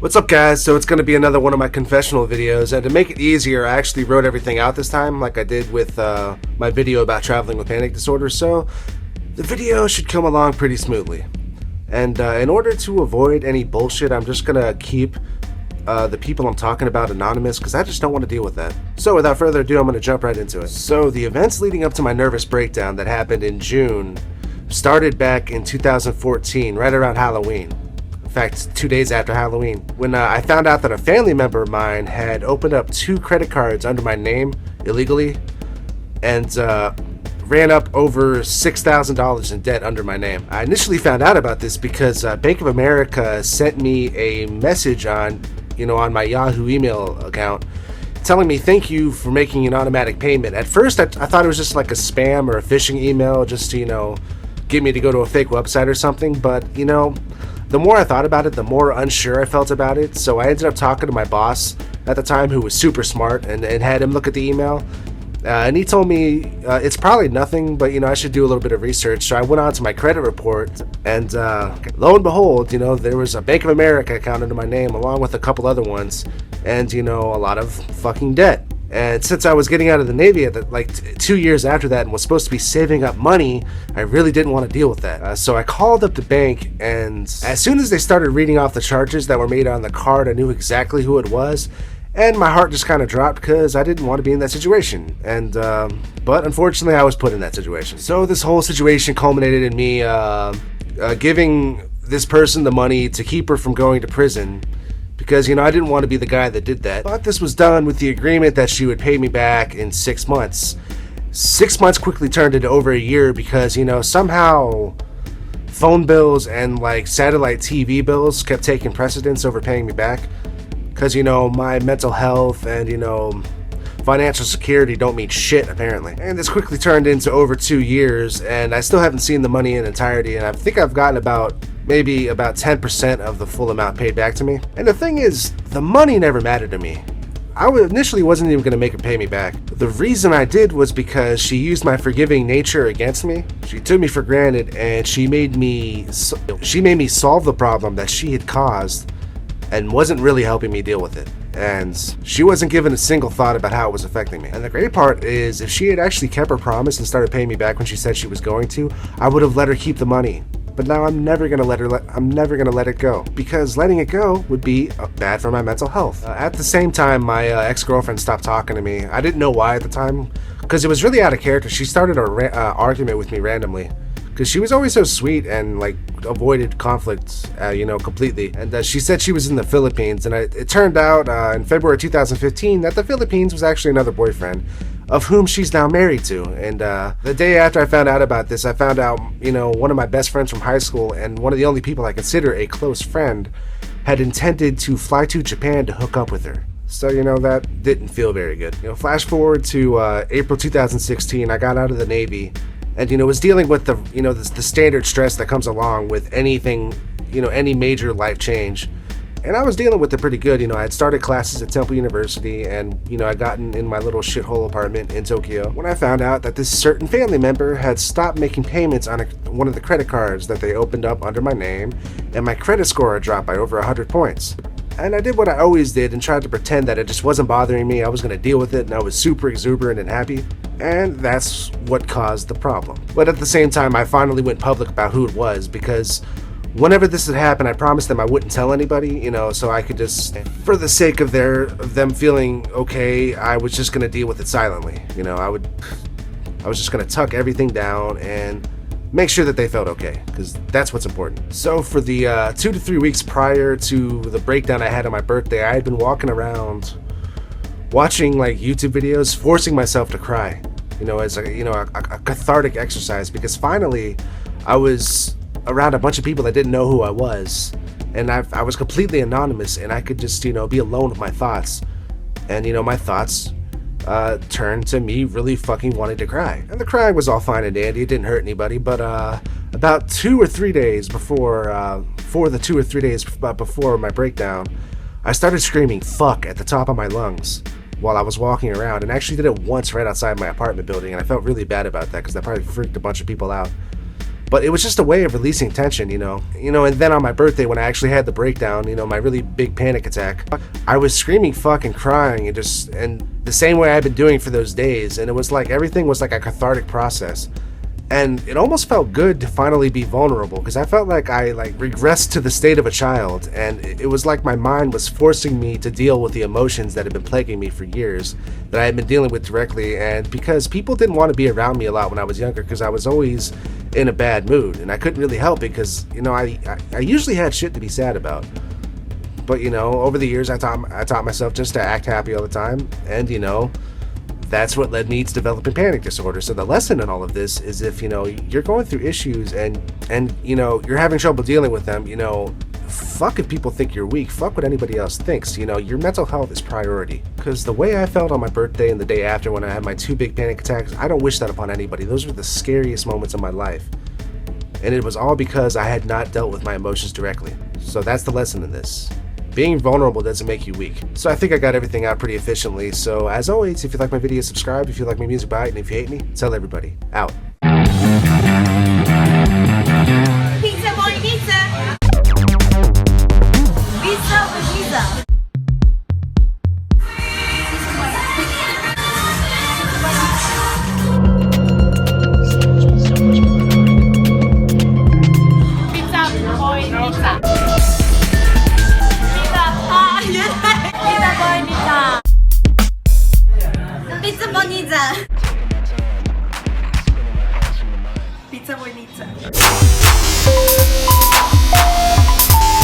What's up, guys? So it's going to be another one of my confessional videos, and to make it easier, I actually wrote everything out this time like I did with my video about traveling with panic disorder, so the video should come along pretty smoothly. And in order to avoid any bullshit, I'm just going to keep the people I'm talking about anonymous, because I just don't want to deal with that. So without further ado, I'm going to jump right into it. So the events leading up to my nervous breakdown that happened in June started back in 2014, right around Halloween. In fact, 2 days after Halloween, when I found out that a family member of mine had opened up 2 credit cards under my name illegally and ran up over $6,000 in debt under my name. I initially found out about this because Bank of America sent me a message on my Yahoo email account telling me thank you for making an automatic payment. At first, I thought it was just like a spam or a phishing email just to, get me to go to a fake website or something, but, the more I thought about it, the more unsure I felt about it, so I ended up talking to my boss at the time, who was super smart, and had him look at the email. And he told me it's probably nothing, but I should do a little bit of research. So I went on to my credit report, and lo and behold, there was a Bank of America account under my name, along with a couple other ones, and a lot of fucking debt. And since I was getting out of the Navy at 2 years after that and was supposed to be saving up money, I really didn't want to deal with that. So I called up the bank, and as soon as they started reading off the charges that were made on the card, I knew exactly who it was. And my heart just kind of dropped because I didn't want to be in that situation. And but unfortunately, I was put in that situation. So this whole situation culminated in me giving this person the money to keep her from going to prison, because I didn't want to be the guy that did that. But this was done with the agreement that she would pay me back in 6 months. 6 months quickly turned into over a year because somehow phone bills and satellite TV bills kept taking precedence over paying me back. Because, my mental health and, financial security don't mean shit, apparently. And this quickly turned into over 2 years, and I still haven't seen the money in entirety, and I think I've gotten maybe about 10% of the full amount paid back to me. And the thing is, the money never mattered to me. I initially wasn't even going to make her pay me back. The reason I did was because she used my forgiving nature against me. She took me for granted, and she made me solve the problem that she had caused, and wasn't really helping me deal with it. And she wasn't giving a single thought about how it was affecting me. And the great part is, if she had actually kept her promise and started paying me back when she said she was going to, I would have let her keep the money. But now I'm never gonna let it go, because letting it go would be bad for my mental health. At the same time, my ex-girlfriend stopped talking to me. I didn't know why at the time, because it was really out of character. She started an argument with me randomly, because she was always so sweet and avoided conflict, completely. And she said she was in the Philippines, and it turned out in February 2015 that the Philippines was actually another boyfriend, of whom she's now married to. And the day after I found out about this, I found out, one of my best friends from high school, and one of the only people I consider a close friend, had intended to fly to Japan to hook up with her. So, that didn't feel very good. Flash forward to April 2016, I got out of the Navy, and was dealing with the standard stress that comes along with anything, any major life change. And I was dealing with it pretty good. I had started classes at Temple University, and I'd gotten in my little shithole apartment in Tokyo when I found out that this certain family member had stopped making payments on one of the credit cards that they opened up under my name, and my credit score had dropped by over 100 points. And I did what I always did and tried to pretend that it just wasn't bothering me. I was going to deal with it, and I was super exuberant and happy. And that's what caused the problem. But at the same time, I finally went public about who it was, because whenever this had happened, I promised them I wouldn't tell anybody, so I could just, for the sake of them feeling okay, I was just going to deal with it silently. I was just going to tuck everything down and make sure that they felt okay, because that's what's important. So for the 2 to 3 weeks prior to the breakdown I had on my birthday, I had been walking around watching YouTube videos, forcing myself to cry, as a cathartic exercise, because finally I was around a bunch of people that didn't know who I was, and I was completely anonymous, and I could just be alone with my thoughts, and my thoughts turned to me really fucking wanting to cry. And the crying was all fine and dandy, it didn't hurt anybody, but about 2 or 3 days before my breakdown, I started screaming fuck at the top of my lungs while I was walking around, and actually did it once right outside my apartment building, and I felt really bad about that because that probably freaked a bunch of people out. But it was just a way of releasing tension, and then on my birthday when I actually had the breakdown, my really big panic attack, I was screaming, fucking crying, and the same way I've been doing for those days, and it was like everything was like a cathartic process. And it almost felt good to finally be vulnerable, because I felt like I regressed to the state of a child, and it was like my mind was forcing me to deal with the emotions that had been plaguing me for years, that I had been dealing with directly. And because people didn't want to be around me a lot when I was younger, because I was always in a bad mood, and I couldn't really help it, because I usually had shit to be sad about. But over the years I taught myself just to act happy all the time, and that's what led me to developing panic disorder. So the lesson in all of this is, if you're going through issues and you're having trouble dealing with them, fuck if people think you're weak, fuck what anybody else thinks. Your mental health is priority. Because the way I felt on my birthday and the day after when I had my 2 big panic attacks, I don't wish that upon anybody. Those were the scariest moments of my life, and it was all because I had not dealt with my emotions directly. So that's the lesson in this. Being vulnerable doesn't make you weak. So I think I got everything out pretty efficiently. So as always, if you like my video, subscribe. If you like my music, buy it. And if you hate me, tell everybody. Out.